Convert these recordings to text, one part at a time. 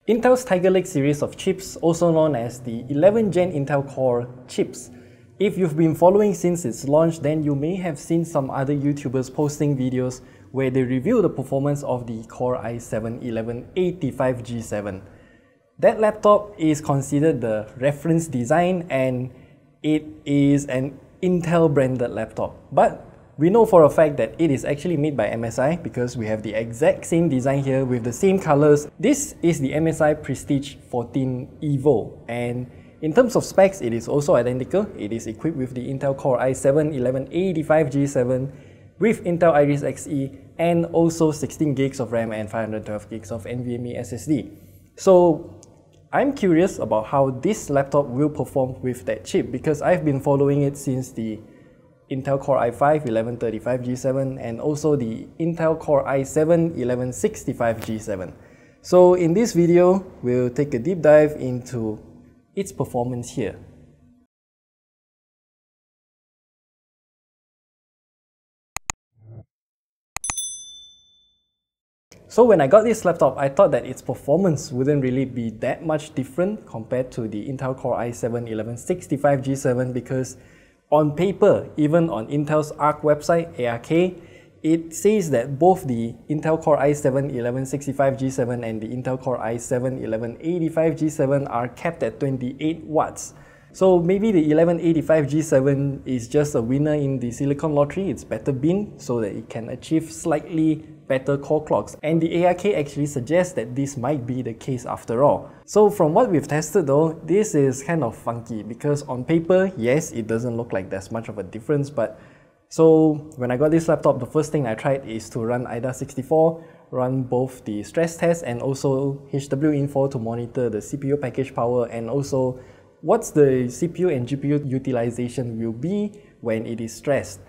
Intel's Tiger Lake series of chips, also known as the 11th Gen Intel Core chips. If you've been following since its launch, then you may have seen some other YouTubers posting videos where they review the performance of the Core i7-1185G7. That laptop is considered the reference design and it is an Intel branded laptop. But we know for a fact that it is actually made by MSI because we have the exact same design here with the same colors. This is the MSI Prestige 14 Evo, and in terms of specs, it is also identical. It is equipped with the Intel Core i7-1185G7 with Intel Iris Xe and also 16 gigs of RAM and 512 gigs of NVMe SSD. So I'm curious about how this laptop will perform with that chip because I've been following it since the Intel Core i5-1135G7 and also the Intel Core i7-1165G7. So in this video, we'll take a deep dive into its performance here. So when I got this laptop, I thought that its performance wouldn't really be that much different compared to the Intel Core i7-1165G7 because on paper, even on Intel's ARC website, ARK, it says that both the Intel Core i7-1165G7 and the Intel Core i7-1185G7 are capped at 28 watts. So maybe the 1185G7 is just a winner in the Silicon Lottery, it's better bin, so that it can achieve slightly better core clocks. And the ARK actually suggests that this might be the case after all. So from what we've tested though, this is kind of funky because on paper, yes, it doesn't look like there's much of a difference, but so when I got this laptop, the first thing I tried is to run IDA64, run both the stress test and also HWinfo to monitor the CPU package power and also what's the CPU and GPU utilization will be when it is stressed.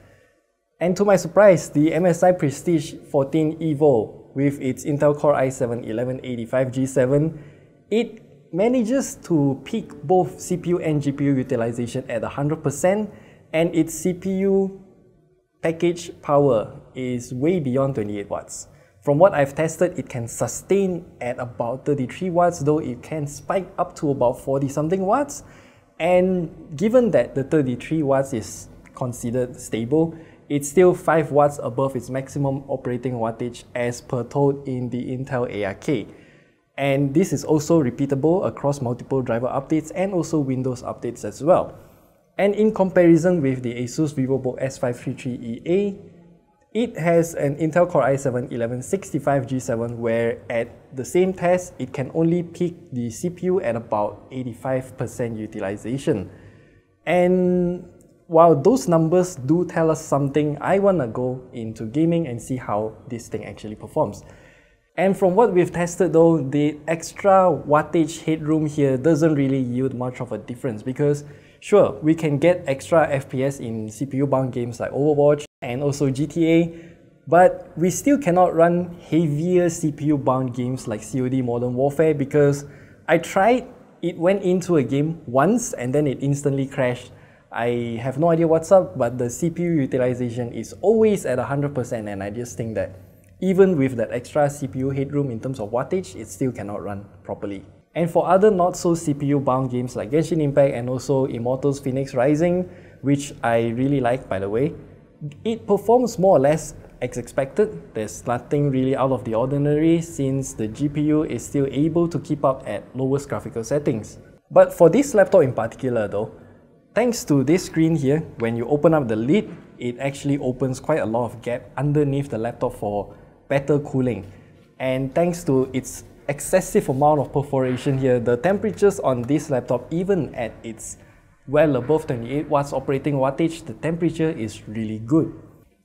And to my surprise, the MSI Prestige 14 Evo with its Intel Core i7-1185G7, it manages to peak both CPU and GPU utilization at 100% and its CPU package power is way beyond 28 watts. From what I've tested, it can sustain at about 33 watts, though it can spike up to about 40 something watts. And given that the 33 watts is considered stable, it's still 5 watts above its maximum operating wattage as per told in the Intel ARK. And this is also repeatable across multiple driver updates and also Windows updates as well. And in comparison with the Asus VivoBook S533EA, it has an Intel Core i7-1165G7 where at the same test, it can only peak the CPU at about 85% utilization. And while those numbers do tell us something, I wanna go into gaming and see how this thing actually performs. And from what we've tested though, the extra wattage headroom here doesn't really yield much of a difference because sure, we can get extra FPS in CPU-bound games like Overwatch and also GTA, but we still cannot run heavier CPU-bound games like COD Modern Warfare because I tried, it went into a game once and then it instantly crashed. I have no idea what's up, but the CPU utilization is always at 100% and I just think that even with that extra CPU headroom in terms of wattage, it still cannot run properly. And for other not so CPU bound games like Genshin Impact and also Immortals Phoenix Rising, which I really like by the way, it performs more or less as expected. There's nothing really out of the ordinary since the GPU is still able to keep up at lowest graphical settings. But for this laptop in particular though, thanks to this screen here, when you open up the lid, it actually opens quite a lot of gap underneath the laptop for better cooling. And thanks to its excessive amount of perforation here, the temperatures on this laptop, even at its well above 28 watts operating wattage, the temperature is really good.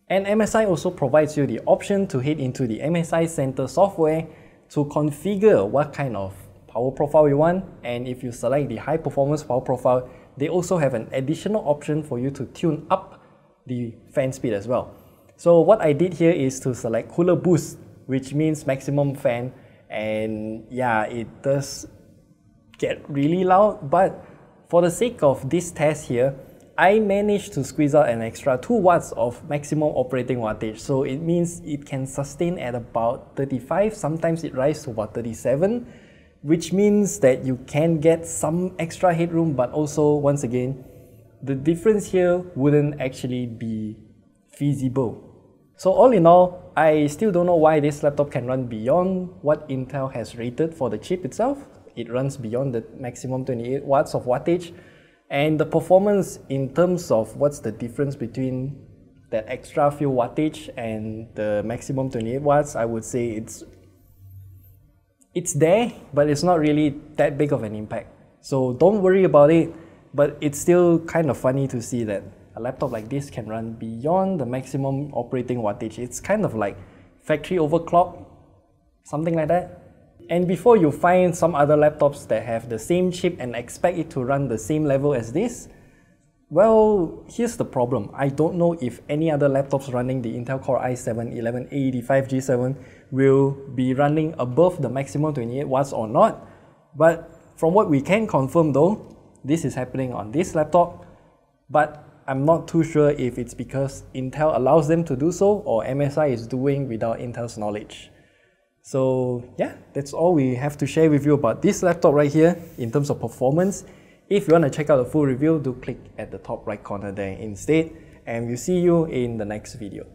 And MSI also provides you the option to head into the MSI Center software to configure what kind of power profile you want, and if you select the high performance power profile, they also have an additional option for you to tune up the fan speed as well. So what I did here is to select Cooler Boost, which means maximum fan, and yeah, it does get really loud, but for the sake of this test here, I managed to squeeze out an extra 2 watts of maximum operating wattage, so it means it can sustain at about 35, sometimes it rises to about 37, which means that you can get some extra headroom, but also, once again, the difference here wouldn't actually be feasible. So all in all, I still don't know why this laptop can run beyond what Intel has rated for the chip itself. It runs beyond the maximum 28 watts of wattage, and the performance in terms of what's the difference between that extra few wattage and the maximum 28 watts, I would say it's there, but it's not really that big of an impact. So don't worry about it, but it's still kind of funny to see that a laptop like this can run beyond the maximum operating wattage. It's kind of like factory overclock, something like that. And before you find some other laptops that have the same chip and expect it to run the same level as this, well, here's the problem. I don't know if any other laptops running the Intel Core i7-1185G7 will be running above the maximum 28 watts or not. But from what we can confirm though, this is happening on this laptop. But I'm not too sure if it's because Intel allows them to do so or MSI is doing without Intel's knowledge. So yeah, that's all we have to share with you about this laptop right here in terms of performance. If you want to check out the full review, do click at the top right corner there instead, and we'll see you in the next video.